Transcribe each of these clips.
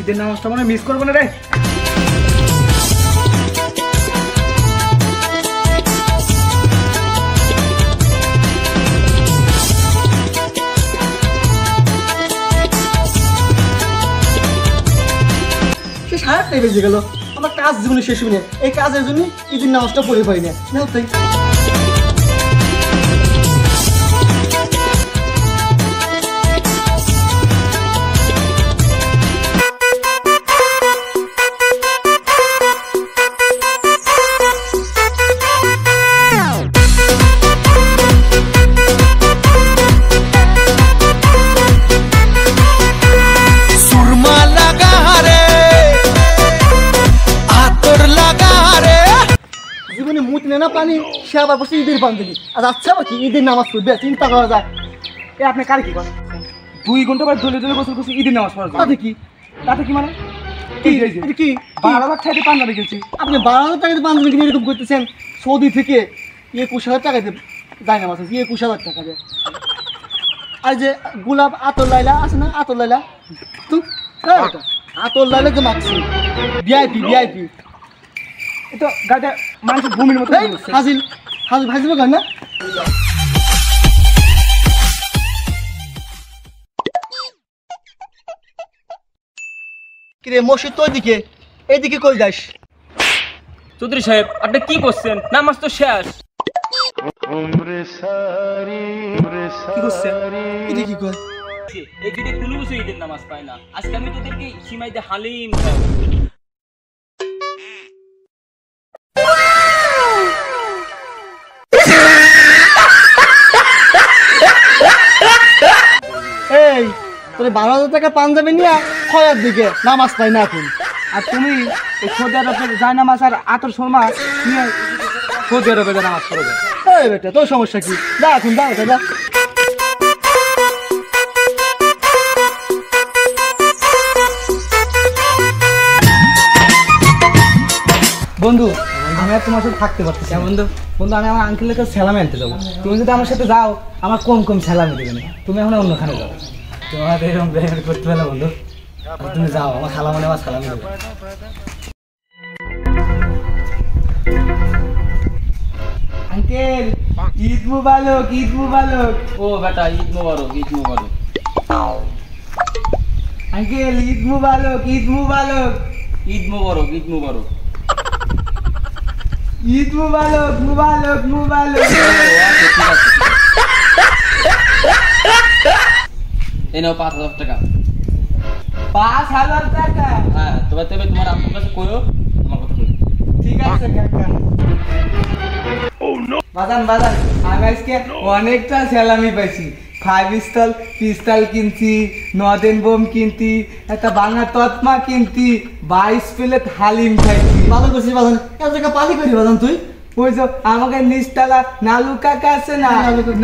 ঈদের নামাজটা মনে মিস করবো না রে। সে 8:30 বেজে গেল, আমার কাজ জীবনে শেষ হয়নি। এই কাজের জন্য ঈদের নামাজটা পড়ে পাই না। তাই জীবনে মুখ নেয় না পানি, সে আবার বসে ঈদের পান দেখি। আর আচ্ছা আবার কি ঈদের নামাজ পড়বে, চিন্তা করা যায়। এ আপনি কার কি করেন? 2 ঘন্টা পর দলে দলে গোসল করছি ঈদের নামাজ পড়ার জন্য। তাতে কি মানে কি এটা কি 12,000 টাকা পাঞ্জাবি কিনছি। আপনি 12,000 টাকাতে পাঞ্জাবি কিনে এরকম করতেছেন? সৌদি থেকে 21,000 টাকাতে যায় নামাজ, 21,000 টাকা দেয়। আর যে গোলাপ আতর লাইলা আছে না, আতর লাইলা তো আতর লাইলা যে মাখছি ভিআইপি ভিআইপি। এটা গাড়িটা মানুষের ভূমির মতো হাজিল হাজিল ভাজিব গান না। কিরে মসজিদ তো ওইদিকে, এইদিকে কই যাস? চৌধুরী সাহেব আপনি কি করছেন? নামাজ তো শেষ। কি করছেন? এটা কি কয়? এই দিকে কোনো কিছু ঈদের নামাজ পায় না। আজকে আমি তোদেরকে সীমাইতে হালিম খাওয়াবো। এই তোর 12,000 টাকা পাঞ্জাবি নিয়ে খয়ার দিকে নামাজ পাই না এখন। আর তুমি এই সৌদি আরবের যায় নামাজ আর আতর শর্মা নিয়ে সৌদি আরবে নামাজ পড়বে। এই বেটা তোর সমস্যা কি? যা এখন যা যা। বন্ধু আমি আর তোমার সাথে থাকতে পারতেছি না। বন্ধু বন্ধু আমি আমার আঙ্কেলের কাছে স্যালামি আনতে যাবো। তুমি যদি আমার সাথে যাও আমার কম কম স্যালামি দেবে না। তুমি এখন অন্যখানে যাও। তোমার এরকম ব্যবহার করতে পারলে বন্ধু, তুমি যাও, আমার খালা মানে আমার স্যালামি দেবে। আঙ্কেল ঈদ মুবারক, ঈদ মুবারক। ও বেটা ঈদ মুবারক, ঈদ মুবারক। আঙ্কেল ঈদ মুবারক, ঈদ মুবারক। ঈদ মুবারক, ঈদ মুবারক। ঈদ মুবারক, মুবারক মুবারক। এই নাও 5,000 টাকা। 5,000 টাকা? হ্যাঁ, তবে তোমার আব্বুর কাছে কইও আমার কথা কইও। ঠিক আছে কাকা। বাজান বাজান আমি আজকে অনেকটা স্যালামি পাইছি। 5 পিস্তল কিনছি, নদেন বোম কিনছি, একটা বাংলা তৎমা কিনছি, 22 প্লেট হালিম খাইছি। ভালো করছিস বাজান, এত টাকা পালি করি বাজান তুই। ওই যে আমাকে নিচতলা নালু কাকা আছে না,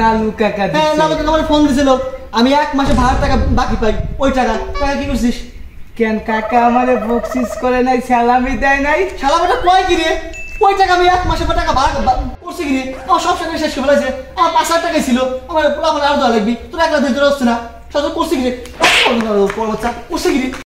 নালু কাকা হ্যাঁ নালু কাকা আমার ফোন দিছিল, আমি 1 মাসে ভাড়ার টাকা বাকি পাই। ওই টাকা টাকা কি করছিস? কেন কাকা আমারে বকশিস করে নাই, স্যালামি দেয় নাই? শালাবাটা কয় কি রে? ওই টাকা আমি 1 মাসে টাকা ভাড়া করছি কি রে? আমার সব টাকা শেষ করে ফেলেছে। আমার 5,000 টাকাই ছিল, আমার আরো দেওয়া লাগবি। তোর 1 লাখ ধরে হচ্ছে না, সব করছি কি রে? করছি কি রে?